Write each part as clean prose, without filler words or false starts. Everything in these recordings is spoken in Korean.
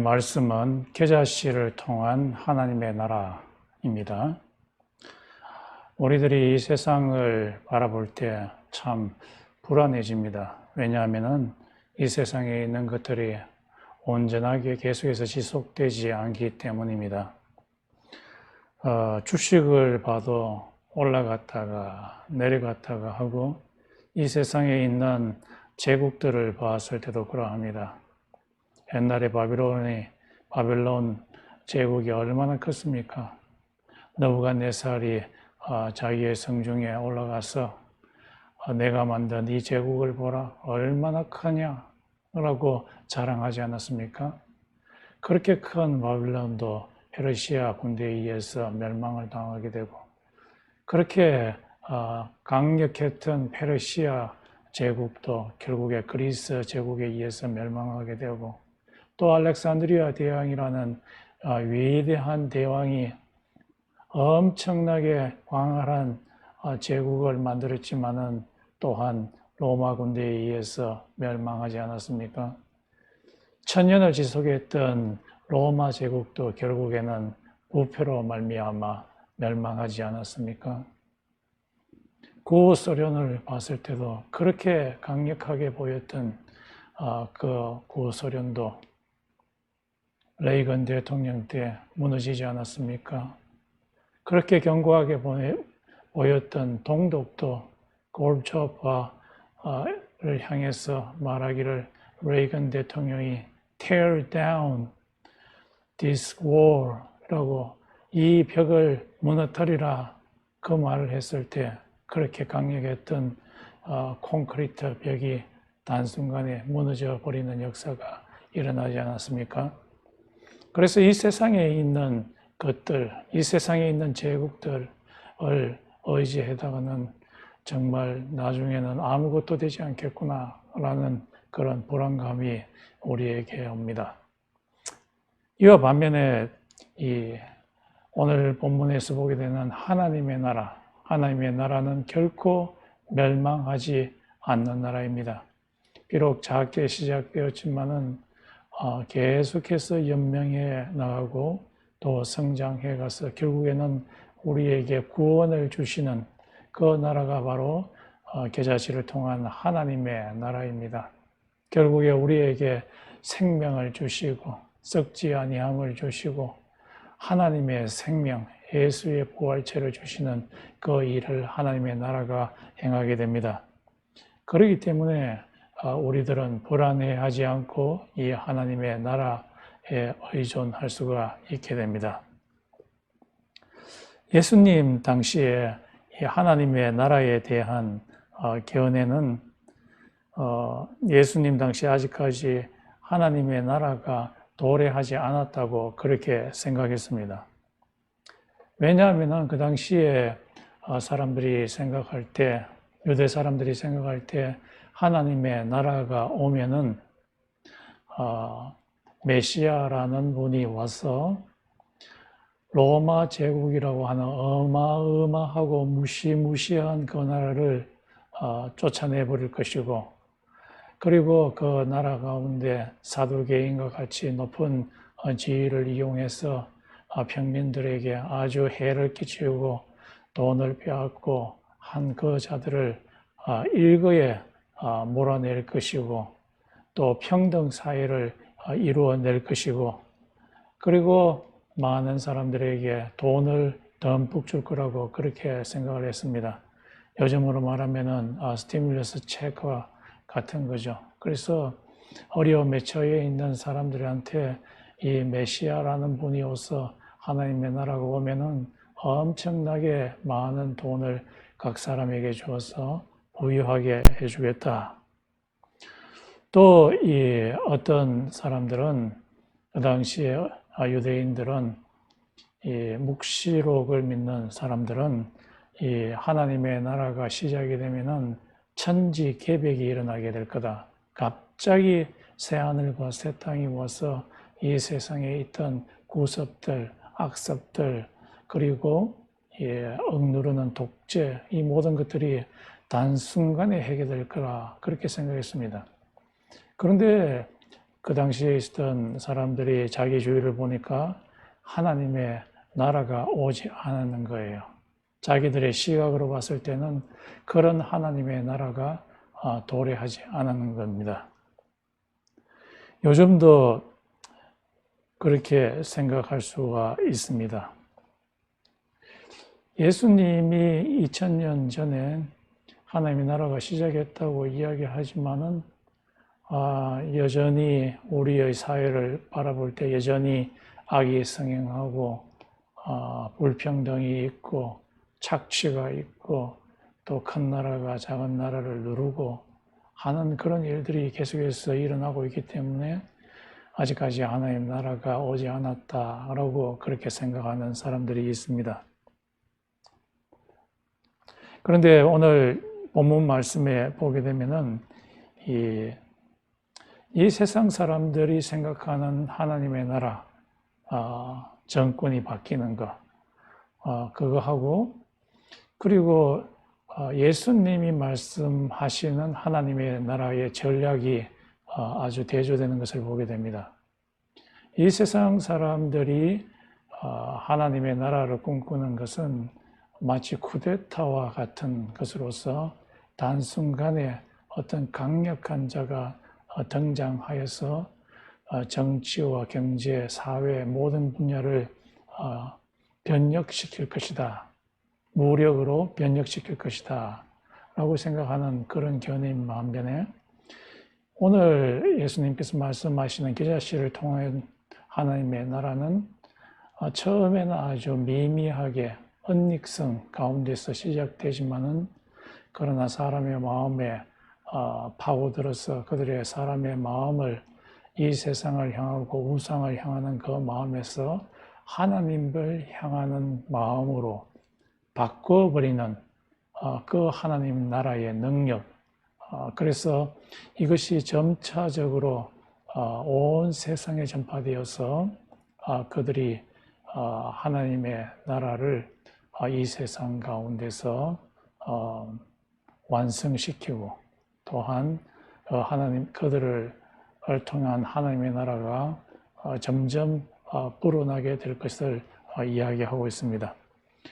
말씀은 계자씨를 통한 하나님의 나라입니다. 우리들이 이 세상을 바라볼 때 참 불안해집니다. 왜냐하면 이 세상에 있는 것들이 온전하게 계속해서 지속되지 않기 때문입니다. 주식을 봐도 올라갔다가 내려갔다가 하고, 이 세상에 있는 제국들을 봤을 때도 그러합니다. 옛날에 바벨론 제국이 얼마나 컸습니까? 느부갓네살이 자기의 성중에 올라가서 내가 만든 이 제국을 보라, 얼마나 크냐라고 자랑하지 않았습니까? 그렇게 큰 바벨론도 페르시아 군대에 의해서 멸망을 당하게 되고, 그렇게 강력했던 페르시아 제국도 결국에 그리스 제국에 의해서 멸망하게 되고, 또 알렉산드리아 대왕이라는 위대한 대왕이 엄청나게 광활한 제국을 만들었지만은 또한 로마 군대에 의해서 멸망하지 않았습니까? 천년을 지속했던 로마 제국도 결국에는 부패로 말미암아 멸망하지 않았습니까? 구소련을 봤을 때도 그렇게 강력하게 보였던 그 구소련도 레이건 대통령 때 무너지지 않았습니까? 그렇게 견고하게 보였던 동독도 고르초프를 향해서 말하기를, 레이건 대통령이 tear down this wall라고, 이 벽을 무너뜨리라, 그 말을 했을 때 그렇게 강력했던 콘크리트 벽이 단순간에 무너져 버리는 역사가 일어나지 않았습니까? 그래서 이 세상에 있는 것들, 이 세상에 있는 제국들을 의지하다가는 정말 나중에는 아무것도 되지 않겠구나라는 그런 불안감이 우리에게 옵니다. 이와 반면에 오늘 본문에서 보게 되는 하나님의 나라, 하나님의 나라는 결코 멸망하지 않는 나라입니다. 비록 작게 시작되었지만은 계속해서 연명해 나가고 또 성장해 가서 결국에는 우리에게 구원을 주시는 그 나라가 바로 계자씨를 통한 하나님의 나라입니다. 결국에 우리에게 생명을 주시고 썩지 아니함을 주시고 하나님의 생명, 예수의 부활체를 주시는 그 일을 하나님의 나라가 행하게 됩니다. 그렇기 때문에 우리들은 불안해하지 않고 이 하나님의 나라에 의존할 수가 있게 됩니다. 예수님 당시에 이 하나님의 나라에 대한 견해는 예수님 당시 아직까지 하나님의 나라가 도래하지 않았다고 그렇게 생각했습니다. 왜냐하면 그 당시에 사람들이 생각할 때, 유대 사람들이 생각할 때 하나님의 나라가 오면은 메시아라는 분이 와서 로마 제국이라고 하는 어마어마하고 무시무시한 그 나라를 쫓아내버릴 것이고, 그리고 그 나라 가운데 사두개인과 같이 높은 지위를 이용해서 평민들에게 아주 해를 끼치고 돈을 빼앗고 한 그 자들을 일거에 몰아낼 것이고, 또 평등 사회를 이루어낼 것이고, 그리고 많은 사람들에게 돈을 듬뿍 줄 거라고 그렇게 생각을 했습니다. 요즘으로 말하면은 스티뮬러스 체크와 같은 거죠. 그래서 어려움에 처해 있는 사람들한테 이 메시아라는 분이 오서 하나님의 나라가 오면은 엄청나게 많은 돈을 각 사람에게 주어서 부유하게 해주겠다. 또 어떤 사람들은, 그 당시에 유대인들은, 이 묵시록을 믿는 사람들은 이 하나님의 나라가 시작이 되면은 천지개벽이 일어나게 될 거다. 갑자기 새하늘과 새 땅이 와서 이 세상에 있던 구섭들, 악섭들, 그리고 억누르는 독재, 이 모든 것들이 단순간에 해결될 거라 그렇게 생각했습니다. 그런데 그 당시에 있었던 사람들이 자기 주위를 보니까 하나님의 나라가 오지 않았는 거예요. 자기들의 시각으로 봤을 때는 그런 하나님의 나라가 도래하지 않았는 겁니다. 요즘도 그렇게 생각할 수가 있습니다. 예수님이 2000년 전에 하나님의 나라가 시작했다고 이야기하지만은 여전히 우리의 사회를 바라볼 때 여전히 악이 성행하고 불평등이 있고 착취가 있고 또 큰 나라가 작은 나라를 누르고 하는 그런 일들이 계속해서 일어나고 있기 때문에 아직까지 하나님의 나라가 오지 않았다라고 그렇게 생각하는 사람들이 있습니다. 그런데 오늘 본문 말씀에 보게 되면은 이 세상 사람들이 생각하는 하나님의 나라, 정권이 바뀌는 거, 그거하고 그리고 예수님이 말씀하시는 하나님의 나라의 전략이 아주 대조되는 것을 보게 됩니다. 이 세상 사람들이 하나님의 나라를 꿈꾸는 것은 마치 쿠데타와 같은 것으로서 단순간에 어떤 강력한 자가 등장하여서 정치와 경제, 사회 모든 분야를 변혁시킬 것이다. 무력으로 변혁시킬 것이다. 라고 생각하는 그런 견해인 반면에 오늘 예수님께서 말씀하시는 기자씨를 통한 하나님의 나라는 처음에는 아주 미미하게 은닉성 가운데서 시작되지만은 그러나 사람의 마음에 파고들어서 그들의 사람의 마음을 이 세상을 향하고 우상을 향하는 그 마음에서 하나님을 향하는 마음으로 바꿔버리는 그 하나님 나라의 능력. 그래서 이것이 점차적으로 온 세상에 전파되어서 그들이 하나님의 나라를 이 세상 가운데서 완성시키고 또한 하나님 그들을 통한 하나님의 나라가 점점 불어나게 될 것을 이야기하고 있습니다.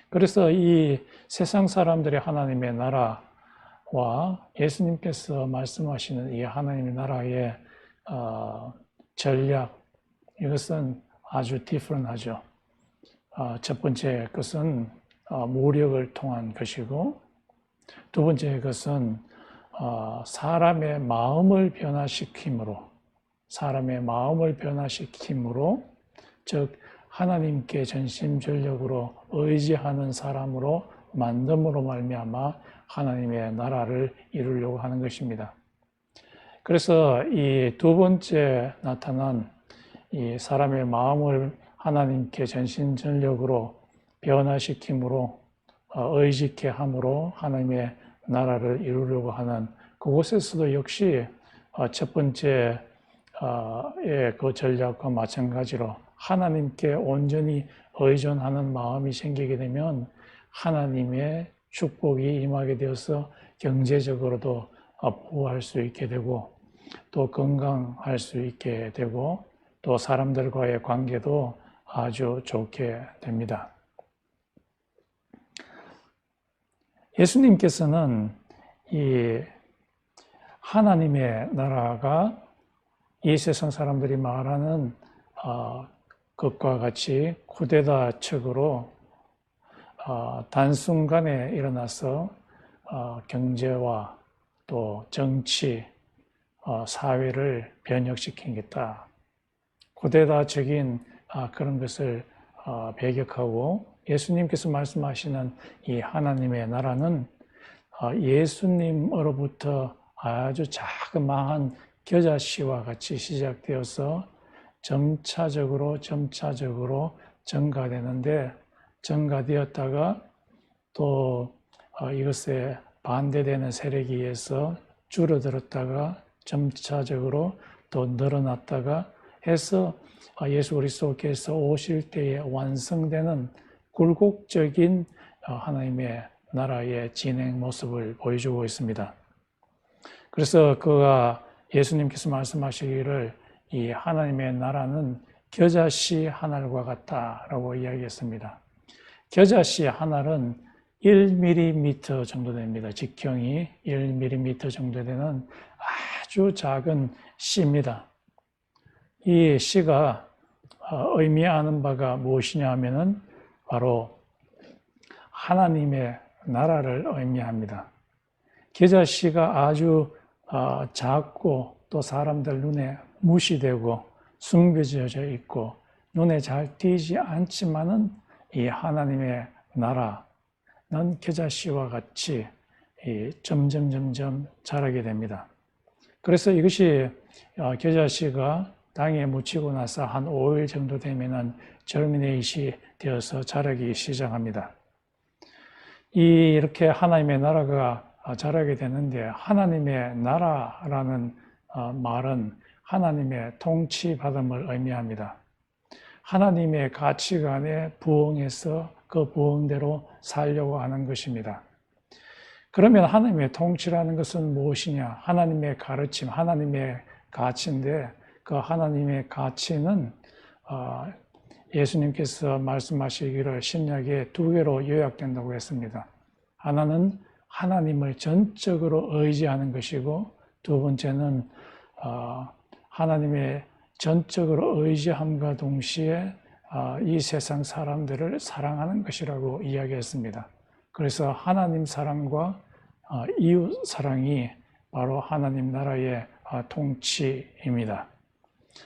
그래서 이 세상 사람들의 하나님의 나라와 예수님께서 말씀하시는 이 하나님의 나라의 전략, 이것은 아주 디퍼런하죠. 첫 번째 것은 무력을 통한 것이고 두 번째 것은 사람의 마음을 변화시킴으로 즉 하나님께 전심전력으로 의지하는 사람으로 만듦으로 말미암아 하나님의 나라를 이루려고 하는 것입니다. 그래서 이 두 번째 나타난 이 사람의 마음을 하나님께 전심전력으로 변화시킴으로 의지케 함으로 하나님의 나라를 이루려고 하는 그곳에서도 역시 첫 번째의 그 전략과 마찬가지로 하나님께 온전히 의존하는 마음이 생기게 되면 하나님의 축복이 임하게 되어서 경제적으로도 부할 수 있게 되고 또 건강할 수 있게 되고 또 사람들과의 관계도 아주 좋게 됩니다. 예수님께서는 이 하나님의 나라가 이 세상 사람들이 말하는 것과 같이 쿠데타 척으로 단순간에 일어나서 경제와 또 정치, 사회를 변혁시키겠다. 쿠데타적인 그런 것을 배격하고 예수님께서 말씀하시는 이 하나님의 나라는 예수님으로부터 아주 자그마한 겨자씨와 같이 시작되어서 점차적으로 증가되는데 증가되었다가 또 이것에 반대되는 세력에 의해서 줄어들었다가 점차적으로 또 늘어났다가 해서 예수 그리스도께서 오실 때에 완성되는 굴곡적인 하나님의 나라의 진행 모습을 보여주고 있습니다. 그래서 그가 예수님께서 말씀하시기를 이 하나님의 나라는 겨자씨 한 알과 같다라고 이야기했습니다. 겨자씨 한 알은 1mm 정도 됩니다. 직경이 1mm 정도 되는 아주 작은 씨입니다. 이 씨가 의미하는 바가 무엇이냐 하면은 바로 하나님의 나라를 의미합니다. 겨자씨가 아주 작고 또 사람들 눈에 무시되고 숨겨져 있고 눈에 잘 띄지 않지만은 이 하나님의 나라는 겨자씨와 같이 점점 자라게 됩니다. 그래서 이것이 겨자씨가 땅에 묻히고 나서 한 5일 정도 되면은 저미네이시 되어서 자라기 시작합니다. 이렇게 하나님의 나라가 자라게 되는데, 하나님의 나라라는 말은 하나님의 통치받음을 의미합니다. 하나님의 가치관에 부응해서 그 부응대로 살려고 하는 것입니다. 그러면 하나님의 통치라는 것은 무엇이냐? 하나님의 가르침, 하나님의 가치인데, 그 하나님의 가치는 예수님께서 말씀하시기를 신약에 2개로 요약된다고 했습니다. 하나는 하나님을 전적으로 의지하는 것이고, 두 번째는 하나님의 전적으로 의지함과 동시에 이 세상 사람들을 사랑하는 것이라고 이야기했습니다. 그래서 하나님 사랑과 이웃 사랑이 바로 하나님 나라의 통치입니다.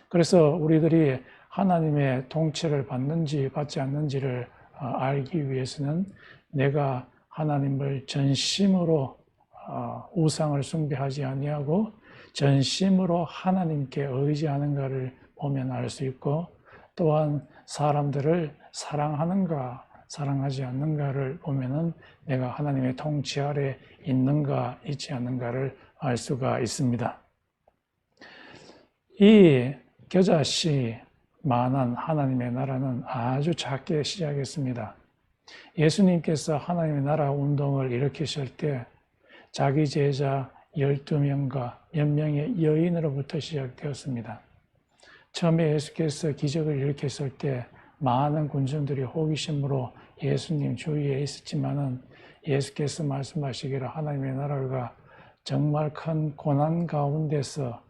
그래서 우리들이 하나님의 통치를 받는지 받지 않는지를 알기 위해서는 내가 하나님을 전심으로 우상을 숭배하지 아니하고 전심으로 하나님께 의지하는가를 보면 알 수 있고, 또한 사람들을 사랑하는가 사랑하지 않는가를 보면은 내가 하나님의 통치 아래 있는가 있지 않는가를 알 수가 있습니다. 이 겨자씨만한 하나님의 나라는 아주 작게 시작했습니다. 예수님께서 하나님의 나라 운동을 일으키실 때 자기 제자 12명과 몇 명의 여인으로부터 시작되었습니다. 처음에 예수께서 기적을 일으켰을 때 많은 군중들이 호기심으로 예수님 주위에 있었지만은 예수께서 말씀하시기를 하나님의 나라가 정말 큰 고난 가운데서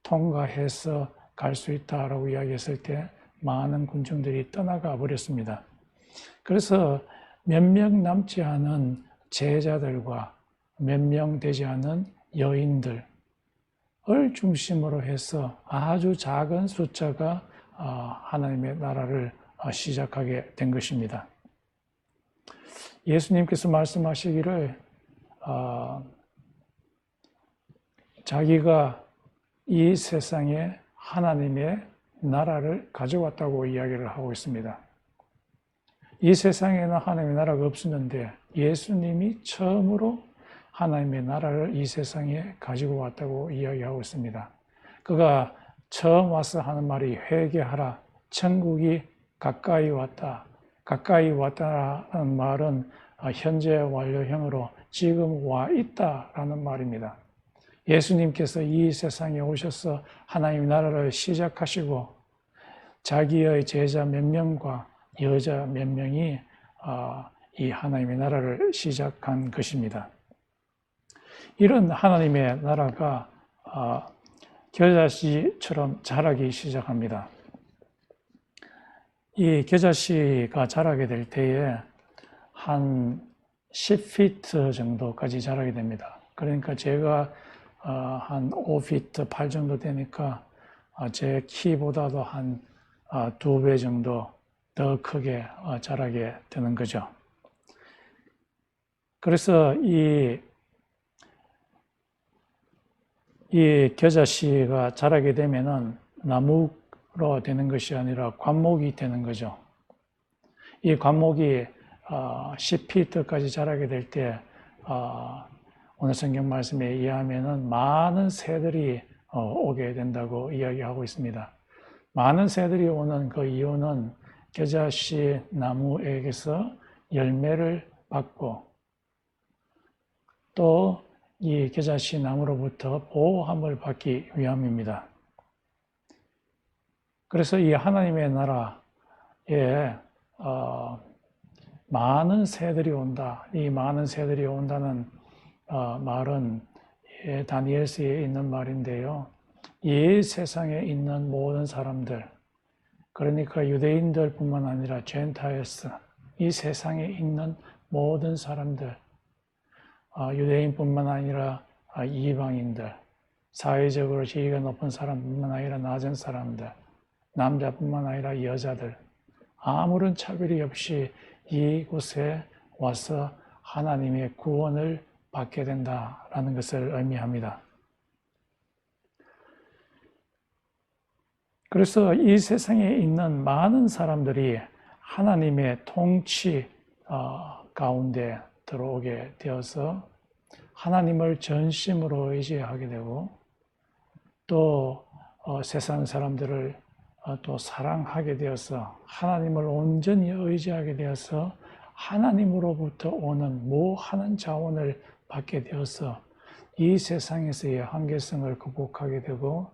통과해서 갈 수 있다라고 이야기했을 때 많은 군중들이 떠나가 버렸습니다. 그래서 몇 명 남지 않은 제자들과 몇 명 되지 않은 여인들을 중심으로 해서 아주 작은 숫자가 하나님의 나라를 시작하게 된 것입니다. 예수님께서 말씀하시기를 자기가 이 세상에 하나님의 나라를 가져왔다고 이야기를 하고 있습니다. 이 세상에는 하나님의 나라가 없었는데 예수님이 처음으로 하나님의 나라를 이 세상에 가지고 왔다고 이야기하고 있습니다. 그가 처음 와서 하는 말이 회개하라, 천국이 가까이 왔다. 가까이 왔다라는 말은 현재 완료형으로 지금 와 있다라는 말입니다. 예수님께서 이 세상에 오셔서 하나님의 나라를 시작하시고 자기의 제자 몇 명과 여자 몇 명이 이 하나님의 나라를 시작한 것입니다. 이런 하나님의 나라가 겨자씨처럼 자라기 시작합니다. 이 겨자씨가 자라게 될 때에 한 10피트 정도까지 자라게 됩니다. 그러니까 제가 한 5피트 8 정도 되니까 제 키보다도 한 2배 정도 더 크게 자라게 되는 거죠. 그래서 이 겨자씨가 자라게 되면은 나무로 되는 것이 아니라 관목이 되는 거죠. 이 관목이 10피트까지 자라게 될 때 오늘 성경 말씀에 의하면은 많은 새들이 오게 된다고 이야기하고 있습니다. 많은 새들이 오는 그 이유는 겨자씨 나무에게서 열매를 받고 또 이 겨자씨 나무로부터 보호함을 받기 위함입니다. 그래서 이 하나님의 나라에 많은 새들이 온다. 이 많은 새들이 온다는 말은 다니엘서에 있는 말인데요. 이 세상에 있는 모든 사람들, 그러니까 유대인들뿐만 아니라 젠타일스, 이 세상에 있는 모든 사람들, 유대인뿐만 아니라 이방인들, 사회적으로 지위가 높은 사람뿐만 아니라 낮은 사람들, 남자뿐만 아니라 여자들, 아무런 차별이 없이 이곳에 와서 하나님의 구원을 받게 된다라는 것을 의미합니다. 그래서 이 세상에 있는 많은 사람들이 하나님의 통치 가운데 들어오게 되어서 하나님을 전심으로 의지하게 되고 또 세상 사람들을 또 사랑하게 되어서 하나님을 온전히 의지하게 되어서 하나님으로부터 오는 무한한 자원을 받게 되어서 이 세상에서의 한계성을 극복하게 되고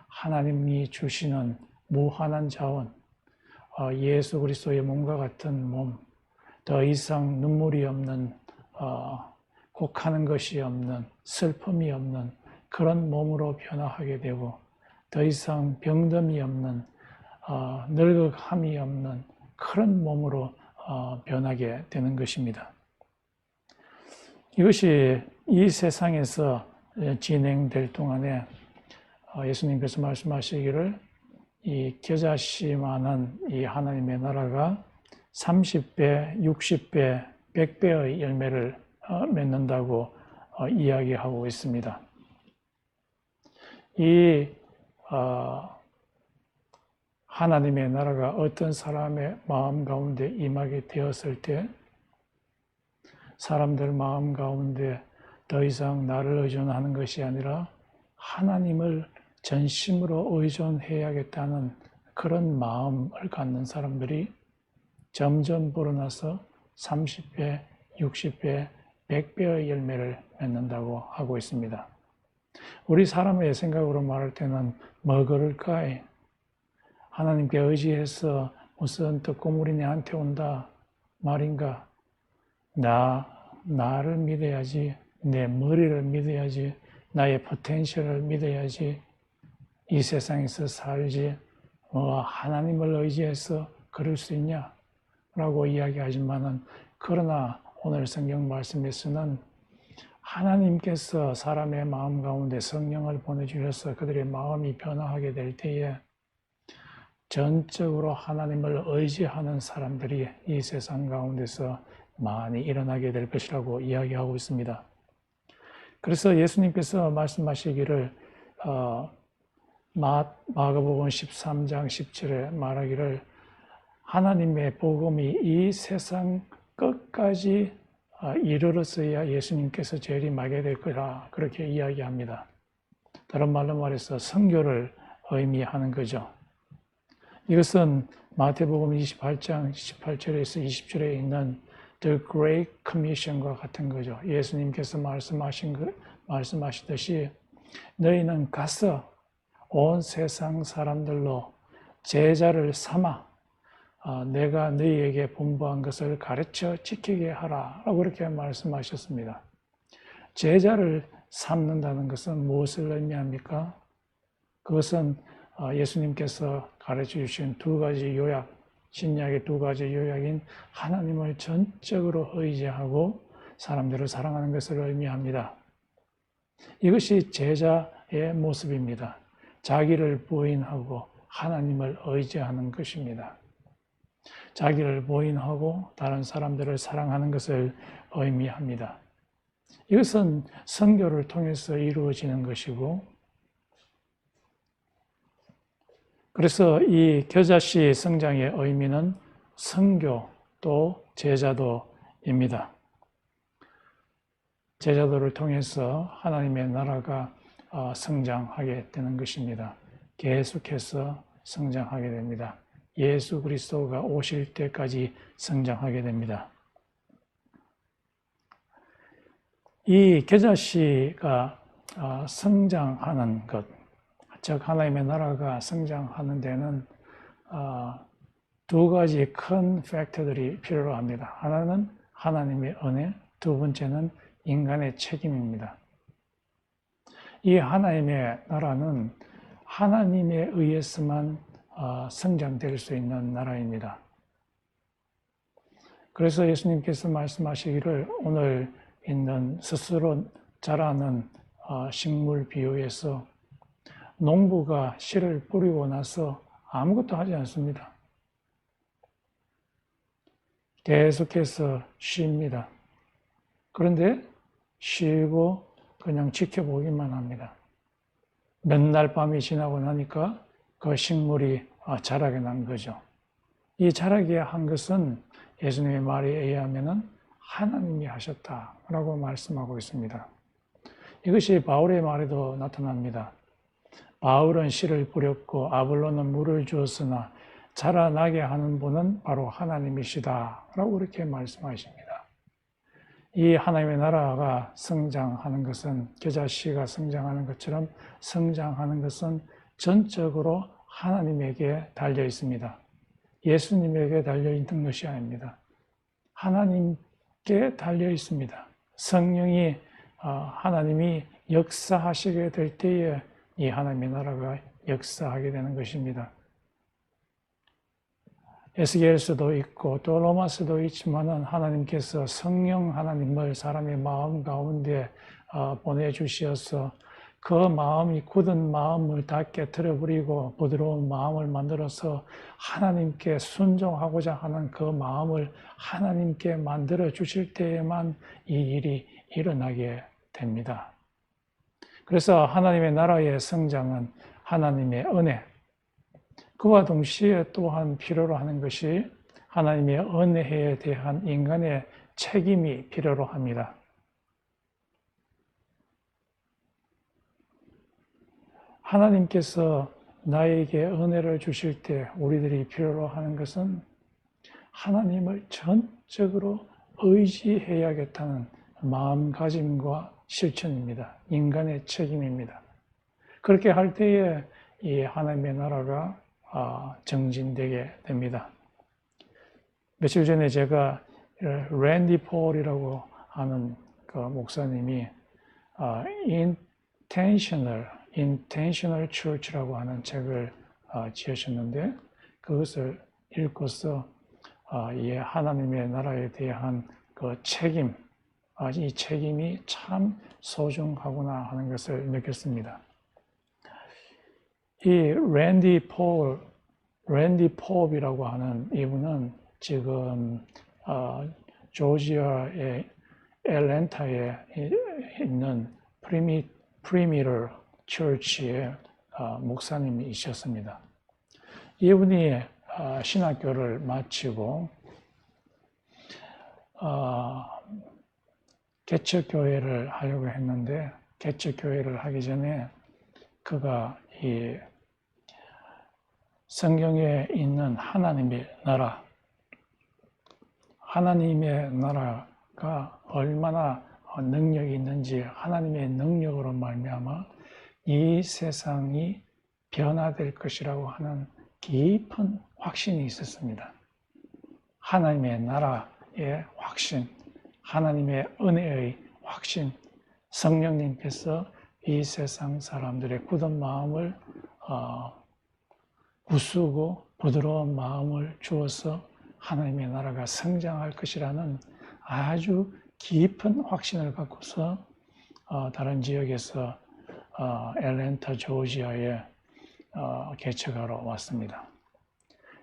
하나님이 주시는 무한한 자원, 예수 그리스도의 몸과 같은 몸, 더 이상 눈물이 없는, 곡하는 것이 없는, 슬픔이 없는 그런 몸으로 변화하게 되고 더 이상 병듦이 없는, 늙어감이 없는 그런 몸으로 변하게 되는 것입니다. 이것이 이 세상에서 진행될 동안에 예수님께서 말씀하시기를 이 겨자씨만한 이 하나님의 나라가 30배, 60배, 100배의 열매를 맺는다고 이야기하고 있습니다. 이 하나님의 나라가 어떤 사람의 마음 가운데 임하게 되었을 때 사람들 마음 가운데 더 이상 나를 의존하는 것이 아니라 하나님을 전심으로 의존해야겠다는 그런 마음을 갖는 사람들이 점점 불어나서 30배, 60배, 100배의 열매를 맺는다고 하고 있습니다. 우리 사람의 생각으로 말할 때는 뭐 그럴까? 하나님께 의지해서 무슨 떡고물이 내한테 온다 말인가? 나를 믿어야지, 내 머리를 믿어야지, 나의 포텐셜을 믿어야지 이 세상에서 살지 하나님을 의지해서 그럴 수 있냐? 라고 이야기하지만은 그러나 오늘 성경 말씀에서는 하나님께서 사람의 마음 가운데 성령을 보내주셔서 그들의 마음이 변화하게 될 때에 전적으로 하나님을 의지하는 사람들이 이 세상 가운데서 많이 일어나게 될 것이라고 이야기하고 있습니다. 그래서 예수님께서 말씀하시기를 마가복음 13장 17에 말하기를 하나님의 복음이 이 세상 끝까지 이르렀어야 예수님께서 재림하게 될 거라 그렇게 이야기합니다. 다른 말로 말해서 선교를 의미하는 거죠. 이것은 마태복음 28장 18절에서 20절에 있는 The Great Commission과 같은 거죠. 예수님께서 말씀하시듯이 너희는 가서 온 세상 사람들로 제자를 삼아 내가 너희에게 분부한 것을 가르쳐 지키게 하라 라고 그렇게 말씀하셨습니다. 제자를 삼는다는 것은 무엇을 의미합니까? 그것은 예수님께서 가르쳐 주신 두 가지 요약, 신약의 두 가지 요약인 하나님을 전적으로 의지하고 사람들을 사랑하는 것을 의미합니다. 이것이 제자의 모습입니다. 자기를 부인하고 하나님을 의지하는 것입니다. 자기를 부인하고 다른 사람들을 사랑하는 것을 의미합니다. 이것은 선교를 통해서 이루어지는 것이고 그래서 이 겨자씨 성장의 의미는 선교 또 제자도입니다. 제자도를 통해서 하나님의 나라가 성장하게 되는 것입니다. 계속해서 성장하게 됩니다. 예수 그리스도가 오실 때까지 성장하게 됩니다. 이 겨자씨가 성장하는 것, 즉 하나님의 나라가 성장하는 데는 두 가지 큰 팩터들이 필요로 합니다. 하나는 하나님의 은혜, 두 번째는 인간의 책임입니다. 이 하나님의 나라는 하나님에 의해서만 성장될 수 있는 나라입니다. 그래서 예수님께서 말씀하시기를 오늘 있는 스스로 자라는 식물 비유에서 농부가 씨를 뿌리고 나서 아무것도 하지 않습니다. 계속해서 쉽니다. 그런데 쉬고 그냥 지켜보기만 합니다. 몇 날 밤이 지나고 나니까 그 식물이 자라게 난 거죠. 이 자라게 한 것은 예수님의 말에 의하면 하나님이 하셨다라고 말씀하고 있습니다. 이것이 바울의 말에도 나타납니다. 바울은 씨를 뿌렸고 아볼로는 물을 주었으나 자라나게 하는 분은 바로 하나님이시다라고 그렇게 말씀하십니다. 이 하나님의 나라가 성장하는 것은 겨자씨가 성장하는 것처럼 성장하는 것은 전적으로 하나님에게 달려 있습니다. 예수님에게 달려 있는 것이 아닙니다. 하나님께 달려 있습니다. 성령이 하나님이 역사하시게 될 때에 이 하나님의 나라가 역사하게 되는 것입니다. 에스겔서도 있고 또 로마서도 있지만은 하나님께서 성령 하나님을 사람의 마음 가운데 보내주셔서 그 마음이 굳은 마음을 다 깨트려버리고 부드러운 마음을 만들어서 하나님께 순종하고자 하는 그 마음을 하나님께 만들어 주실 때에만 이 일이 일어나게 됩니다. 그래서 하나님의 나라의 성장은 하나님의 은혜, 그와 동시에 또한 필요로 하는 것이 하나님의 은혜에 대한 인간의 책임이 필요로 합니다. 하나님께서 나에게 은혜를 주실 때 우리들이 필요로 하는 것은 하나님을 전적으로 의지해야겠다는 마음가짐과 실천입니다. 인간의 책임입니다. 그렇게 할 때에 이 하나님의 나라가 정진되게 됩니다. 며칠 전에 제가 랜디 폴이라고 하는 그 목사님이 Intentional Church라고 하는 책을 지으셨는데 그것을 읽고서 이 하나님의 나라에 대한 그 책임, 이 책임이 참 소중하구나 하는 것을 느꼈습니다. 이 랜디 포업이라고 하는 이분은 지금 조지아의 애틀랜타에 있는 프리미럴 처치의 목사님이셨습니다. 이분이 신학교를 마치고 개척교회를 하려고 했는데 개척교회를 하기 전에 그가 이 성경에 있는 하나님의 나라가 얼마나 능력이 있는지 하나님의 능력으로 말미암아 이 세상이 변화될 것이라고 하는 깊은 확신이 있었습니다. 하나님의 나라의 확신, 하나님의 은혜의 확신, 성령님께서 이 세상 사람들의 굳은 마음을 부수고 부드러운 마음을 주어서 하나님의 나라가 성장할 것이라는 아주 깊은 확신을 갖고서 다른 지역에서 애틀랜타 조지아에 개척하러 왔습니다.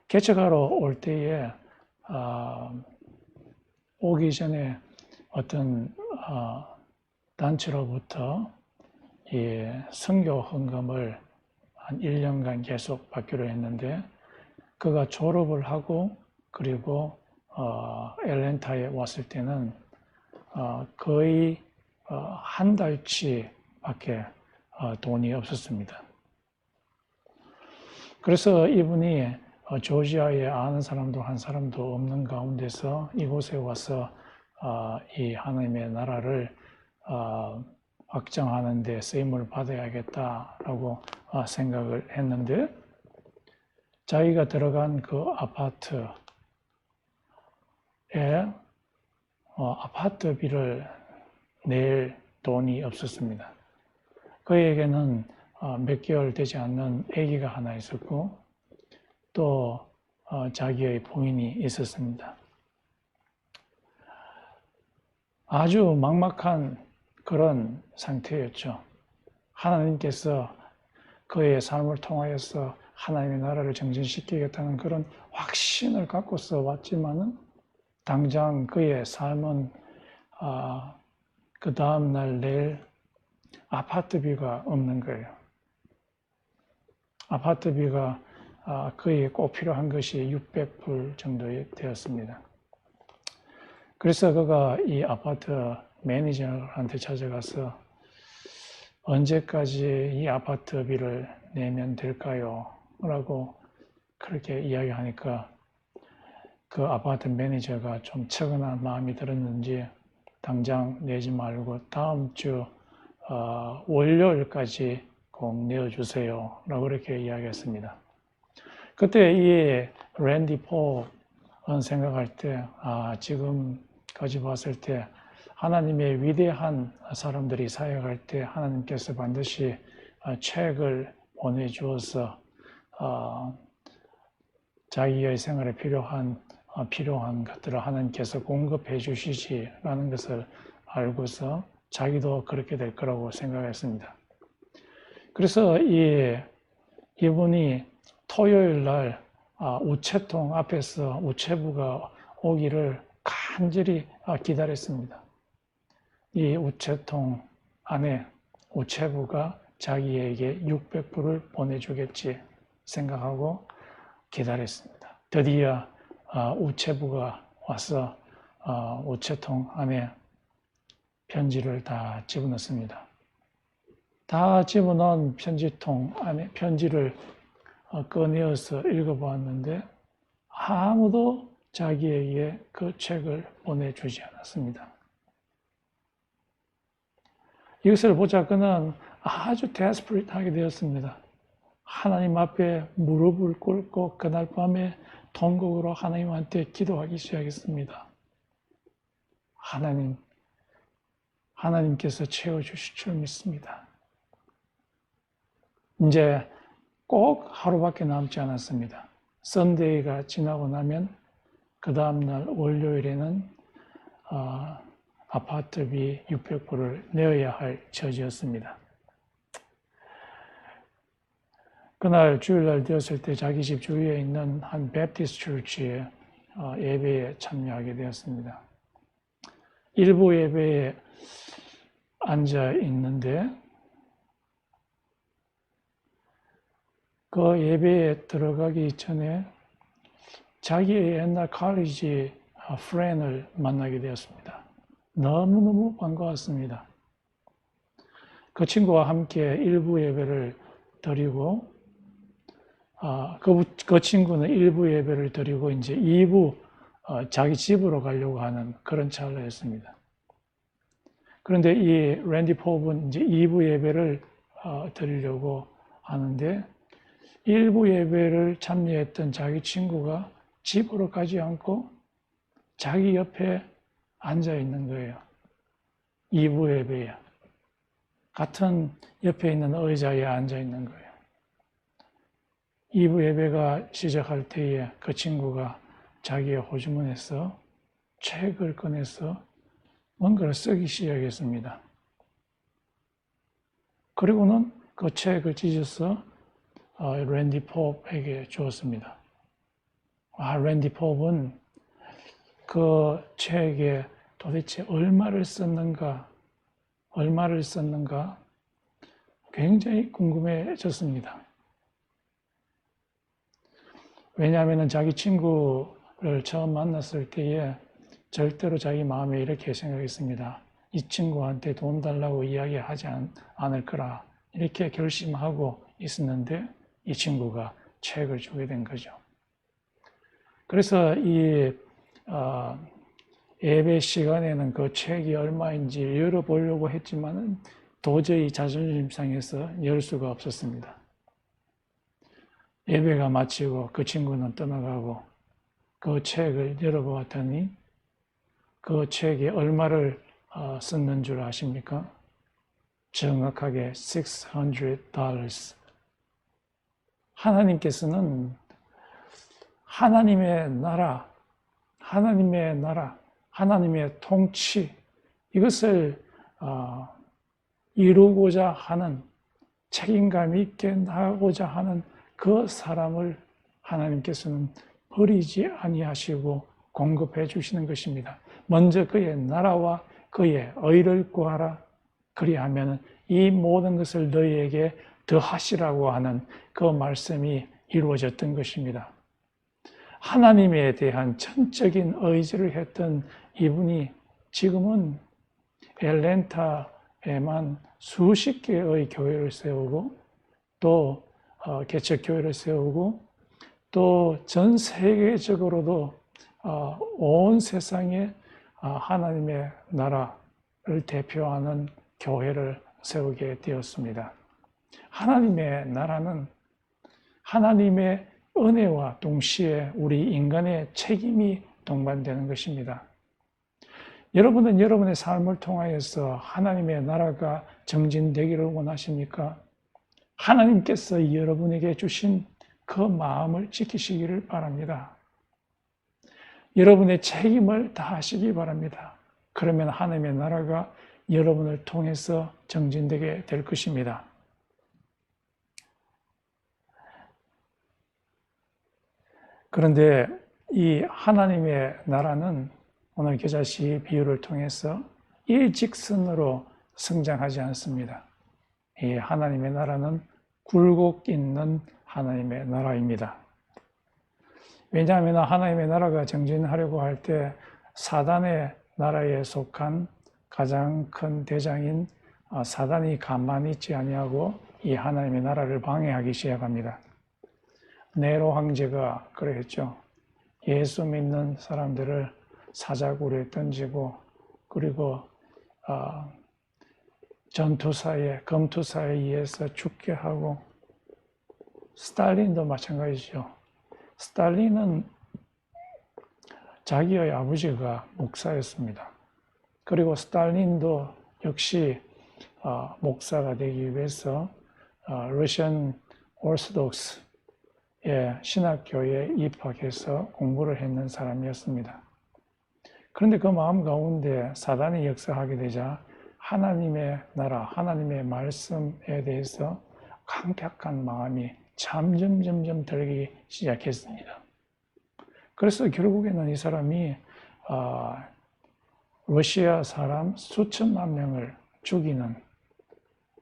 개척하러 올 때에 오기 전에 어떤 단체로부터 이 선교 헌금을 한 1년간 계속 받기로 했는데 그가 졸업을 하고 그리고 애틀랜타에 왔을 때는 거의 한 달치밖에 돈이 없었습니다. 그래서 이분이 조지아에 아는 사람도 한 사람도 없는 가운데서 이곳에 와서 이 하나님의 나라를 확장하는 데 쓰임을 받아야겠다라고 생각을 했는데 자기가 들어간 그 아파트에 아파트비를 낼 돈이 없었습니다. 그에게는 몇 개월 되지 않는 아기가 하나 있었고 또 자기의 부인이 있었습니다. 아주 막막한 그런 상태였죠. 하나님께서 그의 삶을 통하여서 하나님의 나라를 정진시키겠다는 그런 확신을 갖고서 왔지만은 당장 그의 삶은 그 다음날 낼 아파트비가 없는 거예요. 아파트비가 그에게 꼭 필요한 것이 600불 정도 되었습니다. 그래서 그가 이 아파트 매니저한테 찾아가서 언제까지 이 아파트비를 내면 될까요? 라고 그렇게 이야기하니까 그 아파트 매니저가 좀 처근한 마음이 들었는지 당장 내지 말고 다음 주 월요일까지 꼭 내어주세요. 라고 그렇게 이야기했습니다. 그때 이 랜디 폴은 생각할 때 지금까지 봤을 때 하나님의 위대한 사람들이 사역할 때 하나님께서 반드시 책을 보내주어서 자기의 생활에 필요한 것들을 하나님께서 공급해 주시지라는 것을 알고서 자기도 그렇게 될 거라고 생각했습니다. 그래서 이분이 토요일 날 우체통 앞에서 우체부가 오기를 간절히 기다렸습니다. 이 우체통 안에 우체부가 자기에게 600불을 보내주겠지 생각하고 기다렸습니다. 드디어 우체부가 와서 우체통 안에 편지를 다 집어넣습니다. 다 집어넣은 편지통 안에 편지를 꺼내어서 읽어보았는데 아무도 자기에게 그 책을 보내주지 않았습니다. 이것을 보자 그는 아주 데스퍼레이트하게 되었습니다. 하나님 앞에 무릎을 꿇고 그날 밤에 통곡으로 하나님한테 기도하기 시작했습니다. 하나님께서 채워주실 줄 믿습니다. 이제 꼭 하루밖에 남지 않았습니다. 썬데이가 지나고 나면 그 다음날 월요일에는 아파트비 600불을 내어야 할 처지였습니다. 그날 주일날 되었을 때 자기 집 주위에 있는 한 베프티스트 처치에 예배에 참여하게 되었습니다. 일부 예배에 앉아 있는데 그 예배에 들어가기 전에 자기의 옛날 칼리지 프렌을 만나게 되었습니다. 너무너무 반가웠습니다. 그 친구와 함께 일부 예배를 드리고 그 친구는 일부 예배를 드리고 이제 2부 자기 집으로 가려고 하는 그런 찰나였습니다. 그런데 이 랜디 폴은 이제 2부 예배를 드리려고 하는데 1부 예배를 참여했던 자기 친구가 집으로 가지 않고 자기 옆에 앉아 있는 거예요. 2부 예배에. 같은 옆에 있는 의자에 앉아 있는 거예요. 2부 예배가 시작할 때에 그 친구가 자기의 호주머니에서 책을 꺼내서 뭔가를 쓰기 시작했습니다. 그리고는 그 책을 찢어서 랜디 폴에게 주었습니다. 랜디 폴은 그 책에 도대체 얼마를 썼는가 굉장히 궁금해졌습니다. 왜냐하면 자기 친구를 처음 만났을 때에 절대로 자기 마음에 이렇게 생각했습니다. 이 친구한테 돈 달라고 이야기하지 않을 거라 이렇게 결심하고 있었는데 이 친구가 책을 주게 된 거죠. 그래서 이 예배 시간에는 그 책이 얼마인지 열어보려고 했지만 도저히 자존심 상해서 열 수가 없었습니다. 예배가 마치고 그 친구는 떠나가고 그 책을 열어보았더니 그 책에 얼마를 썼는 줄 아십니까? 정확하게 $600. 하나님께서는 하나님의 나라, 하나님의 통치, 이것을 이루고자 하는, 책임감 있게 나가고자 하는 그 사람을 하나님께서는 버리지 아니하시고 공급해 주시는 것입니다. 먼저 그의 나라와 그의 의를 구하라. 그리하면 이 모든 것을 너희에게 더하시라고 하는 그 말씀이 이루어졌던 것입니다. 하나님에 대한 전적인 의지를 했던 이분이 지금은 애틀랜타에만 수십 개의 교회를 세우고 또 개척교회를 세우고 또 전 세계적으로도 온 세상에 하나님의 나라를 대표하는 교회를 세우게 되었습니다. 하나님의 나라는 하나님의 은혜와 동시에 우리 인간의 책임이 동반되는 것입니다. 여러분은 여러분의 삶을 통하여서 하나님의 나라가 정진되기를 원하십니까? 하나님께서 여러분에게 주신 그 마음을 지키시기를 바랍니다. 여러분의 책임을 다하시기 바랍니다. 그러면 하나님의 나라가 여러분을 통해서 정진되게 될 것입니다. 그런데 이 하나님의 나라는 오늘 겨자씨 비유를 통해서 일직선으로 성장하지 않습니다. 이 하나님의 나라는 굴곡 있는 하나님의 나라입니다. 왜냐하면 하나님의 나라가 정진하려고 할 때 사단의 나라에 속한 가장 큰 대장인 사단이 가만히 있지 아니하고 이 하나님의 나라를 방해하기 시작합니다. 네로 황제가 그랬죠. 예수 믿는 사람들을 사자굴에 던지고 그리고 전투사에 검투사에 의해서 죽게 하고 스탈린도 마찬가지죠. 스탈린은 자기의 아버지가 목사였습니다. 그리고 스탈린도 역시 목사가 되기 위해서 러시안 오르소독스의 신학교에 입학해서 공부를 했는 사람이었습니다. 그런데 그 마음 가운데 사단이 역사하게 되자 하나님의 나라, 하나님의 말씀에 대해서 강팍한 마음이 점점 들기 시작했습니다. 그래서 결국에는 이 사람이 러시아 사람 수천만 명을 죽이는,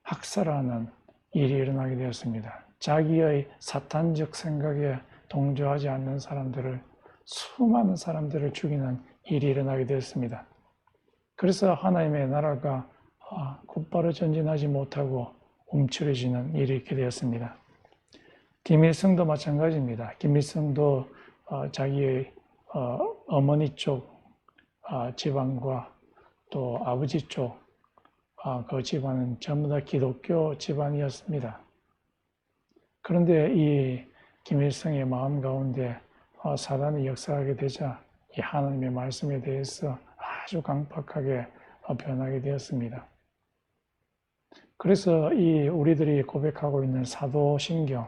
학살하는 일이 일어나게 되었습니다. 자기의 사탄적 생각에 동조하지 않는 사람들을, 수많은 사람들을 죽이는 일이 일어나게 되었습니다. 그래서 하나님의 나라가 곧바로 전진하지 못하고 움츠러지는 일이 있게 되었습니다. 김일성도 마찬가지입니다. 김일성도 자기의 어머니 쪽 집안과 또 아버지 쪽 그 집안은 전부 다 기독교 집안이었습니다. 그런데 이 김일성의 마음 가운데 사단이 역사하게 되자 이 하나님의 말씀에 대해서 아주 강팍하게 변하게 되었습니다. 그래서 이 우리들이 고백하고 있는 사도신경,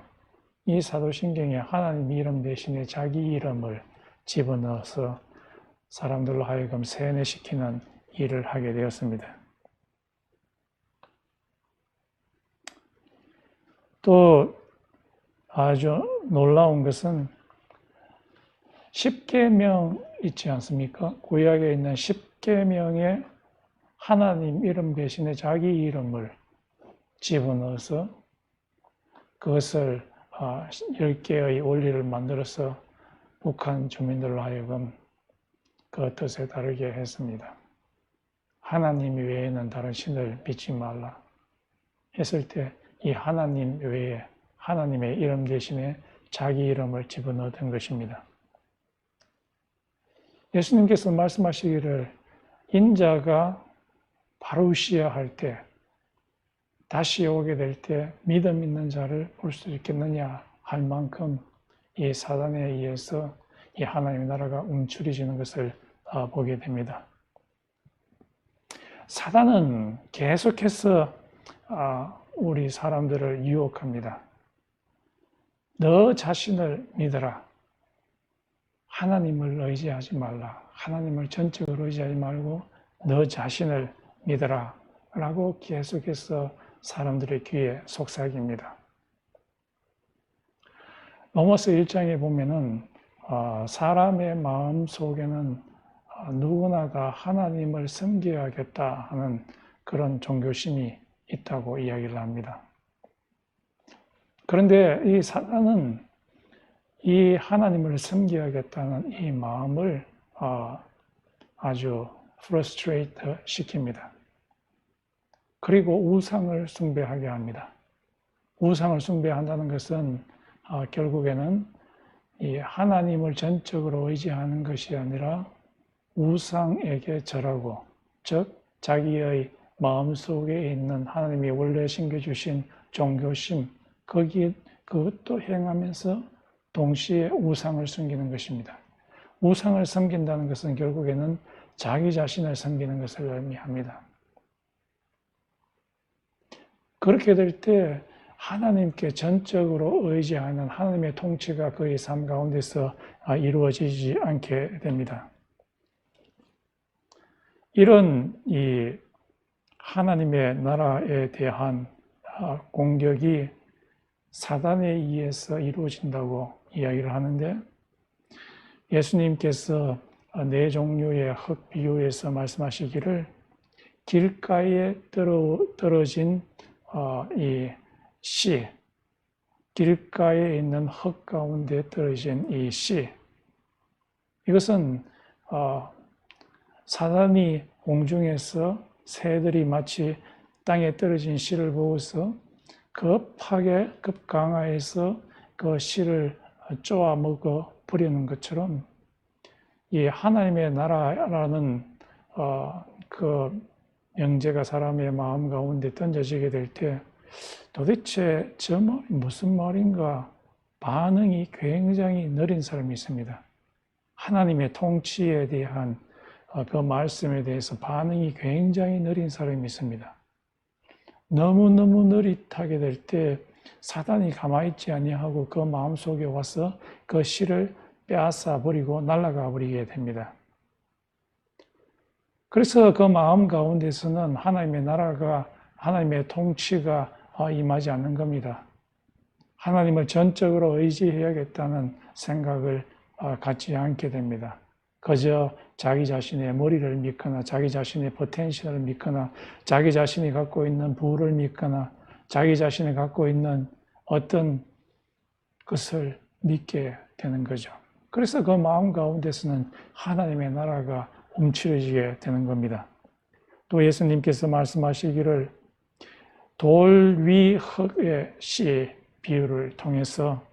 이 사도신경에 하나님 이름 대신에 자기 이름을 집어넣어서 사람들로 하여금 세뇌시키는 일을 하게 되었습니다. 또 아주 놀라운 것은 십계명 있지 않습니까? 구약에 있는 십계명에 하나님 이름 대신에 자기 이름을 집어넣어서 그것을 10개의 원리를 만들어서 북한 주민들로 하여금 그 뜻에 따르게 했습니다. 하나님 외에는 다른 신을 믿지 말라 했을 때 이 하나님 외에 하나님의 이름 대신에 자기 이름을 집어넣었던 것입니다. 예수님께서 말씀하시기를 인자가 바루시아 할 때 다시 오게 될 때 믿음 있는 자를 볼 수 있겠느냐 할 만큼 이 사단에 의해서 이 하나님의 나라가 움츠러지는 것을 보게 됩니다. 사단은 계속해서 우리 사람들을 유혹합니다. 너 자신을 믿어라. 하나님을 의지하지 말라. 하나님을 전적으로 의지하지 말고 너 자신을 믿어라. 라고 계속해서 사람들의 귀에 속삭입니다. 로마서 1장에 보면은 사람의 마음 속에는 누구나 다 하나님을 섬겨야겠다 하는 그런 종교심이 있다고 이야기를 합니다. 그런데 이 사단은 이 하나님을 섬겨야겠다는 이 마음을 아주 프러스트레이트 시킵니다. 그리고 우상을 숭배하게 합니다. 우상을 숭배한다는 것은 결국에는 이 하나님을 전적으로 의지하는 것이 아니라 우상에게 절하고, 즉 자기의 마음속에 있는 하나님이 원래 심겨주신 종교심, 그것도 행하면서 동시에 우상을 섬기는 것입니다. 우상을 섬긴다는 것은 결국에는 자기 자신을 섬기는 것을 의미합니다. 그렇게 될 때 하나님께 전적으로 의지하는 하나님의 통치가 그의 삶 가운데서 이루어지지 않게 됩니다. 이런 이 하나님의 나라에 대한 공격이 사단에 의해서 이루어진다고 이야기를 하는데, 예수님께서 네 종류의 흙 비유에서 말씀하시기를 길가에 떨어진 이 씨, 길가에 있는 흙 가운데 떨어진 이 씨, 이것은 사단이 공중에서 새들이 마치 땅에 떨어진 씨를 보고서 급하게 급강하여서 그 씨를 쪼아 먹어 버리는 것처럼, 이 하나님의 나라라는 그 명제가 사람의 마음 가운데 던져지게 될 때 도대체 저 말이 무슨 말인가 반응이 굉장히 느린 사람이 있습니다. 하나님의 통치에 대한 그 말씀에 대해서 반응이 굉장히 느린 사람이 있습니다. 너무너무 느릿하게 될 때 사단이 가만히 있지 아니하고 그 마음속에 와서 그 씨를 빼앗아 버리고 날아가 버리게 됩니다. 그래서 그 마음 가운데서는 하나님의 나라가, 하나님의 통치가 임하지 않는 겁니다. 하나님을 전적으로 의지해야겠다는 생각을 갖지 않게 됩니다. 그저 자기 자신의 머리를 믿거나 자기 자신의 포텐셜을 믿거나 자기 자신이 갖고 있는 부를 믿거나 자기 자신이 갖고 있는 어떤 것을 믿게 되는 거죠. 그래서 그 마음 가운데서는 하나님의 나라가 움츠러지게 되는 겁니다. 또 예수님께서 말씀하시기를 돌 위 흙의 씨 비유를 통해서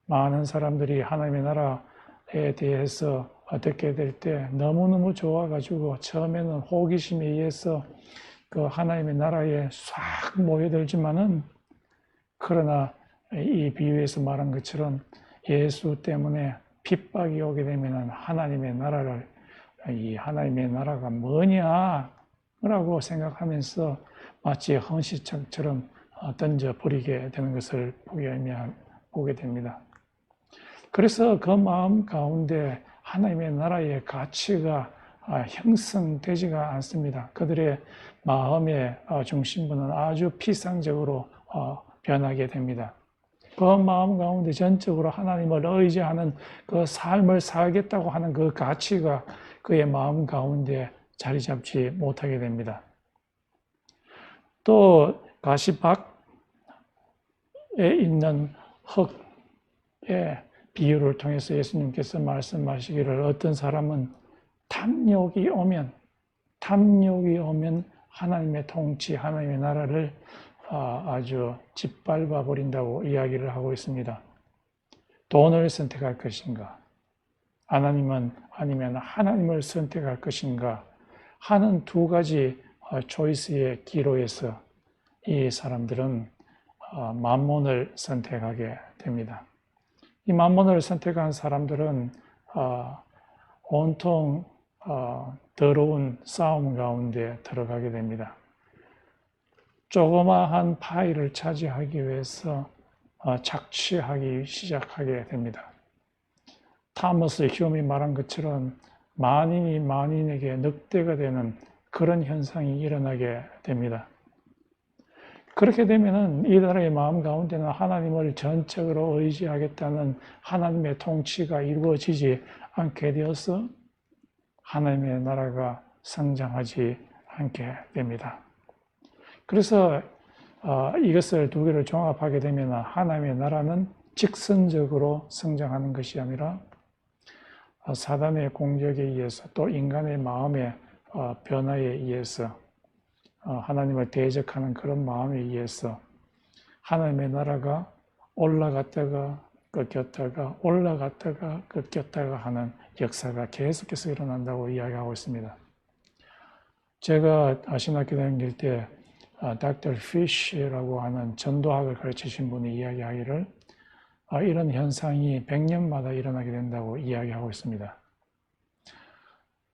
많은 사람들이 하나님의 나라에 대해서 듣게 될 때 너무너무 좋아가지고 처음에는 호기심에 의해서 그 하나님의 나라에 싹 모여들지만은, 그러나 이 비유에서 말한 것처럼 예수 때문에 핍박이 오게 되면은 하나님의 나라를, 이 하나님의 나라가 뭐냐라고 생각하면서 마치 헌시창처럼 던져버리게 되는 것을 보게 됩니다. 그래서 그 마음 가운데 하나님의 나라의 가치가 형성되지가 않습니다. 그들의 마음의 중심부는 아주 피상적으로 변하게 됩니다. 그 마음 가운데 전적으로 하나님을 의지하는 그 삶을 살겠다고 하는 그 가치가 그의 마음 가운데 자리 잡지 못하게 됩니다. 또 가시밭에 있는 흙의 비유를 통해서 예수님께서 말씀하시기를 어떤 사람은 탐욕이 오면 하나님의 통치, 하나님의 나라를 아주 짓밟아 버린다고 이야기를 하고 있습니다. 돈을 선택할 것인가? 아니면 하나님을 선택할 것인가? 하는 두 가지 초이스의 기로에서 이 사람들은 만몬을 선택하게 됩니다. 이 만몬을 선택한 사람들은 온통 더러운 싸움 가운데 들어가게 됩니다. 조그마한 파이를 차지하기 위해서 착취하기 시작하게 됩니다. 타머스 휴엄이 말한 것처럼 만인이 만인에게 늑대가 되는 그런 현상이 일어나게 됩니다. 그렇게 되면은 이들의 마음 가운데는 하나님을 전적으로 의지하겠다는 하나님의 통치가 이루어지지 않게 되어서 하나님의 나라가 성장하지 않게 됩니다. 그래서 이것을 두 개를 종합하게 되면 하나님의 나라는 직선적으로 성장하는 것이 아니라 사단의 공격에 의해서 또 인간의 마음의 변화에 의해서 하나님을 대적하는 그런 마음에 의해서 하나님의 나라가 올라갔다가 꺾였다가 올라갔다가 꺾였다가 하는 역사가 계속해서 일어난다고 이야기하고 있습니다. 제가 신학교 다닐 때 Dr. Fish라고 하는 전도학을 가르치신 분이 이야기하기를 이런 현상이 100년마다 일어나게 된다고 이야기하고 있습니다.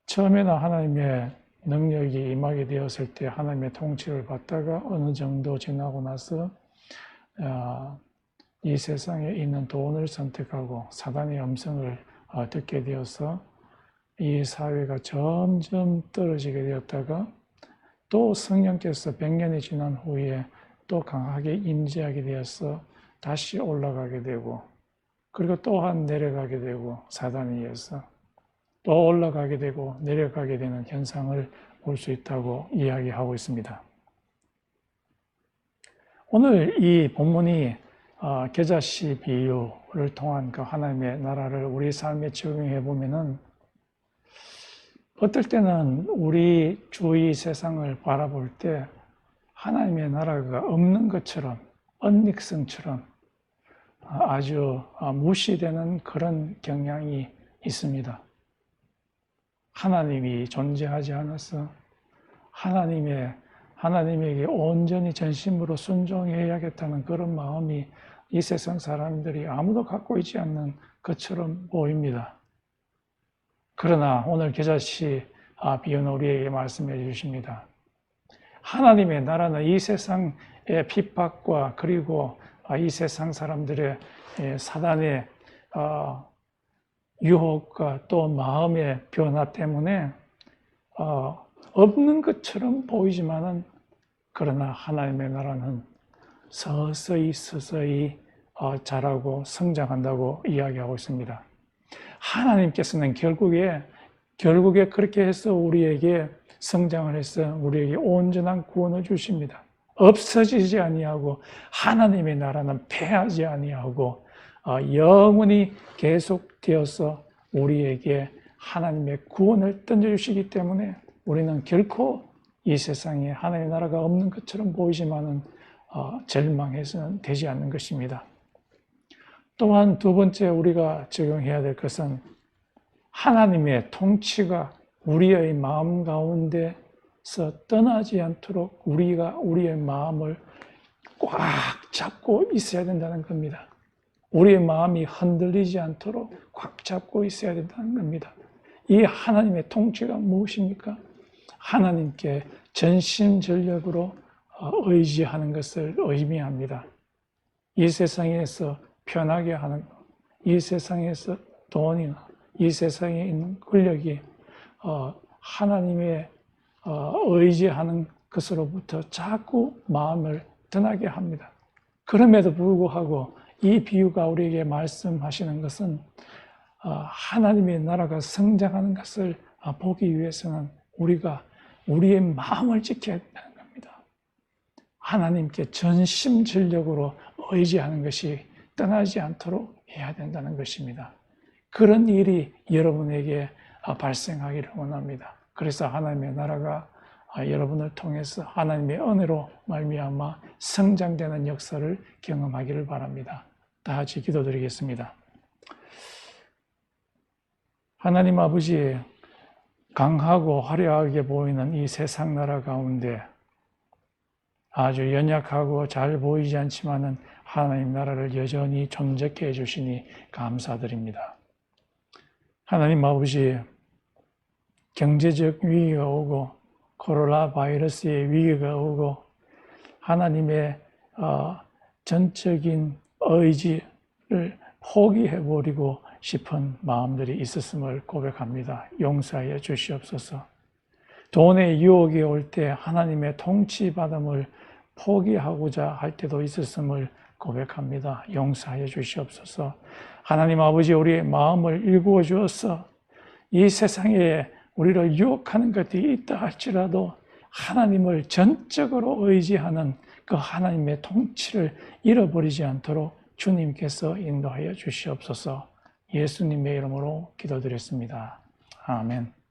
처음에는 하나님의 능력이 임하게 되었을 때 하나님의 통치를 받다가 어느 정도 지나고 나서 이 세상에 있는 돈을 선택하고 사단의 음성을 듣게 되어서 이 사회가 점점 떨어지게 되었다가 또 성령께서 100년이 지난 후에 또 강하게 임재하게 되어서 다시 올라가게 되고 그리고 또한 내려가게 되고 사단에 의해서 또 올라가게 되고 내려가게 되는 현상을 볼 수 있다고 이야기하고 있습니다. 오늘 이 본문이 겨자씨 비유를 통한 그 하나님의 나라를 우리 삶에 적용해 보면은 어떨 때는 우리 주위 세상을 바라볼 때 하나님의 나라가 없는 것처럼 언닉성처럼 아주 무시되는 그런 경향이 있습니다. 하나님이 존재하지 않아서 하나님에게 온전히 전심으로 순종해야겠다는 그런 마음이 이 세상 사람들이 아무도 갖고 있지 않는 것처럼 보입니다. 그러나 오늘 겨자씨 비유는 우리에게 말씀해 주십니다. 하나님의 나라는 이 세상의 핍박과 그리고 이 세상 사람들의 사단의 유혹과 또 마음의 변화 때문에 없는 것처럼 보이지만은 그러나 하나님의 나라는 서서히 자라고 성장한다고 이야기하고 있습니다. 하나님께서는 결국에 그렇게 해서 우리에게 성장을 해서 우리에게 온전한 구원을 주십니다. 없어지지 아니하고 하나님의 나라는 패하지 아니하고 영원히 계속되어서 우리에게 하나님의 구원을 던져주시기 때문에 우리는 결코 이 세상에 하나님의 나라가 없는 것처럼 보이지만은 절망해서는 되지 않는 것입니다. 또한 두 번째 우리가 적용해야 될 것은 하나님의 통치가 우리의 마음 가운데서 떠나지 않도록 우리가 우리의 마음을 꽉 잡고 있어야 된다는 겁니다. 우리의 마음이 흔들리지 않도록 꽉 잡고 있어야 된다는 겁니다. 이 하나님의 통치가 무엇입니까? 하나님께 전심전력으로 의지하는 것을 의미합니다. 이 세상에서 편하게 하는 것, 이 세상에서 돈이나 이 세상에 있는 권력이 하나님의 의지하는 것으로부터 자꾸 마음을 떠나게 합니다. 그럼에도 불구하고 이 비유가 우리에게 말씀하시는 것은 하나님의 나라가 성장하는 것을 보기 위해서는 우리가 우리의 마음을 지켜야 된다는 겁니다. 하나님께 전심전력으로 의지하는 것이 떠나지 않도록 해야 된다는 것입니다. 그런 일이 여러분에게 발생하기를 원합니다. 그래서 하나님의 나라가 여러분을 통해서 하나님의 은혜로 말미암아 성장되는 역사를 경험하기를 바랍니다. 다 같이 기도드리겠습니다. 하나님 아버지, 강하고 화려하게 보이는 이 세상 나라 가운데 아주 연약하고 잘 보이지 않지만은 하나님 나라를 여전히 존재케 해주시니 감사드립니다. 하나님 아버지, 경제적 위기가 오고 코로나 바이러스의 위기가 오고 하나님의 전적인 의지를 포기해버리고 싶은 마음들이 있었음을 고백합니다. 용서하여 주시옵소서. 돈의 유혹이 올 때 하나님의 통치받음을 포기하고자 할 때도 있었음을 고백합니다. 용서하여 주시옵소서. 하나님 아버지, 우리의 마음을 일구어 주어서 이 세상에 우리를 유혹하는 것들이 있다 할지라도 하나님을 전적으로 의지하는 그 하나님의 통치를 잃어버리지 않도록 주님께서 인도하여 주시옵소서. 예수님의 이름으로 기도드렸습니다. 아멘.